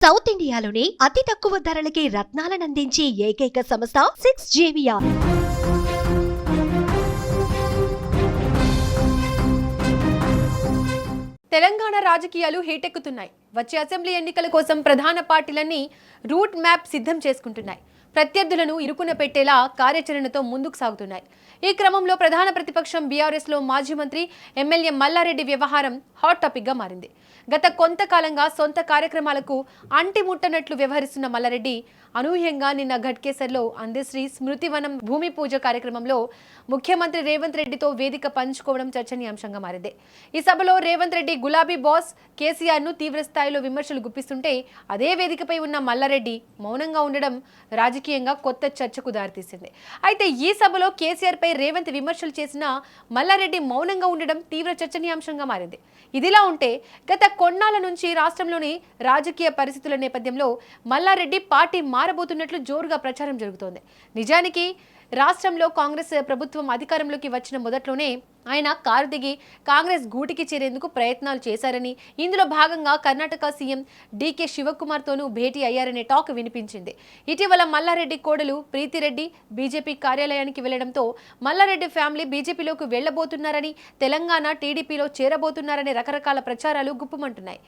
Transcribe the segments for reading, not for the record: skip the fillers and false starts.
South ఇండియాలోని అతి తక్కువ ధరలకి రత్నాలనందించే ఏకైక సంస్థ 6JVR. తెలంగాణ రాజకీయాలు హీటెక్కుతున్నాయి. వచ్చే అసెంబ్లీ ఎన్నికల కోసం ప్రధాన పార్టీలన్నీ రూట్ మ్యాప్ సిద్ధం చేసుకుంటున్నాయి. ప్రత్యర్థులను ఇరుకున పెట్టేలా కార్యాచరణతో ముందుకు సాగుతున్నాయి. ఈ క్రమంలో ప్రధాన ప్రతిపక్షం బీఆర్ఎస్లో మాజీ మంత్రి ఎమ్మెల్యే మల్లారెడ్డి వ్యవహారం హాట్ టాపిక్గా మారింది. గత కొంతకాలంగా సొంత కార్యక్రమాలకు అంటిముట్టనట్లు వ్యవహరిస్తున్న మల్లారెడ్డి అనూహ్యంగా నిన్న ఘట్కేసర్లో అందశ్రీ స్మృతివనం భూమి పూజ కార్యక్రమంలో ముఖ్యమంత్రి రేవంత్ రెడ్డితో వేదిక పంచుకోవడం చర్చనీయాంశంగా మారింది. ఈ సభలో రేవంత్ రెడ్డి గులాబీ బాస్ కేసీఆర్ను తీవ్ర స్థాయిలో విమర్శలు గుప్పిస్తుంటే అదే వేదికపై ఉన్న మల్లారెడ్డి మౌనంగా ఉండడం రాజకీయంగా కొత్త చర్చకు దారితీసింది. అయితే ఈ సభలో కేసీఆర్పై రేవంత్ విమర్శలు చేసిన మల్లారెడ్డి మౌనంగా ఉండడం తీవ్ర చర్చనీయాంశంగా మారింది. ఇదిలా ఉంటే గత కొన్నాళ్ల నుంచి రాష్ట్రంలోని రాజకీయ పరిస్థితుల నేపథ్యంలో మల్లారెడ్డి పార్టీ మారబోతున్నట్లు జోరుగా ప్రచారం జరుగుతోంది. నిజానికి రాష్ట్రంలో కాంగ్రెస్ ప్రభుత్వం అధికారంలోకి వచ్చిన మొదట్లోనే ఆయన కారు దిగి కాంగ్రెస్ గూటికి చేరేందుకు ప్రయత్నాలు చేశారని, ఇందులో భాగంగా కర్ణాటక సీఎం డీకే శివకుమార్తోనూ భేటీ అయ్యారనే టాక్ వినిపించింది. ఇటీవల మల్లారెడ్డి కోడలు ప్రీతిరెడ్డి బీజేపీ కార్యాలయానికి వెళ్లడంతో మల్లారెడ్డి ఫ్యామిలీ బీజేపీలోకి వెళ్లబోతున్నారని, తెలంగాణ టీడీపీలో చేరబోతున్నారనే రకరకాల ప్రచారాలు గుప్పుమంటున్నాయి.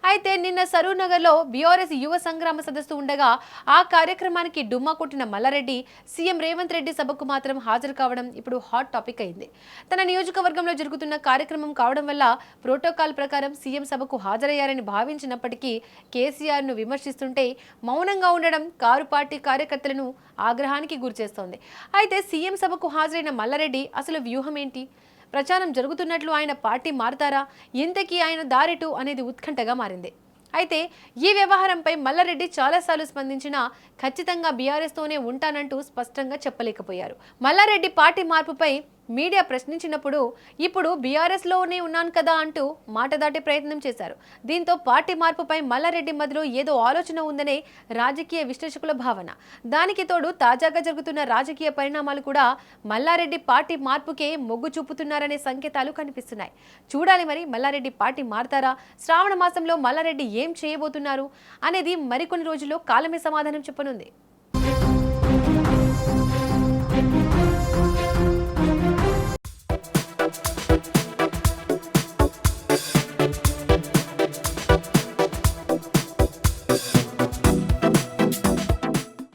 అయితే నిన్న సరూర్నగర్లో బీఆర్ఎస్ యువ సంగ్రామ సదస్సు ఉండగా ఆ కార్యక్రమానికి డుమ్మా కొట్టిన మల్లారెడ్డి సీఎం రేవంత్ రెడ్డి సభకు మాత్రం హాజరు కావడం ఇప్పుడు హాట్ టాపిక్ అయింది. తన నియోజకవర్గంలో జరుగుతున్న కార్యక్రమం కావడం వల్ల ప్రోటోకాల్ ప్రకారం సీఎం సభకు హాజరయ్యారని భావించినప్పటికీ కేసీఆర్ను విమర్శిస్తుంటే మౌనంగా ఉండడం కారు పార్టీ కార్యకర్తలను ఆగ్రహానికి గురిచేస్తోంది. అయితే సీఎం సభకు హాజరైన మల్లారెడ్డి అసలు వ్యూహం ఏంటి? ప్రచారం జరుగుతున్నట్లు ఆయన పార్టీ మారతారా? ఇంతకీ ఆయన దారెటు అనేది ఉత్కంఠగా మారింది. అయితే ఈ వ్యవహారంపై మల్లారెడ్డి చాలాసార్లు స్పందించినా ఖచ్చితంగా బీఆర్ఎస్తోనే ఉంటానంటూ స్పష్టంగా చెప్పలేకపోయారు. మల్లారెడ్డి పార్టీ మార్పుపై మీడియా ప్రశ్నించినప్పుడు ఇప్పుడు బీఆర్ఎస్లోనే ఉన్నాను కదా అంటూ మాట దాటే ప్రయత్నం చేశారు. దీంతో పార్టీ మార్పుపై మల్లారెడ్డి మధ్యలో ఏదో ఆలోచన ఉందనే రాజకీయ విశ్లేషకుల భావన. దానికి తోడు తాజాగా జరుగుతున్న రాజకీయ పరిణామాలు కూడా మల్లారెడ్డి పార్టీ మార్పుకే మొగ్గు చూపుతున్నారనే సంకేతాలు కనిపిస్తున్నాయి. చూడాలి మరి మల్లారెడ్డి పార్టీ మారతారా? శ్రావణ మాసంలో మల్లారెడ్డి ఏం చేయబోతున్నారు అనేది మరికొన్ని రోజుల్లో కాలమే సమాధానం చెప్పనుంది.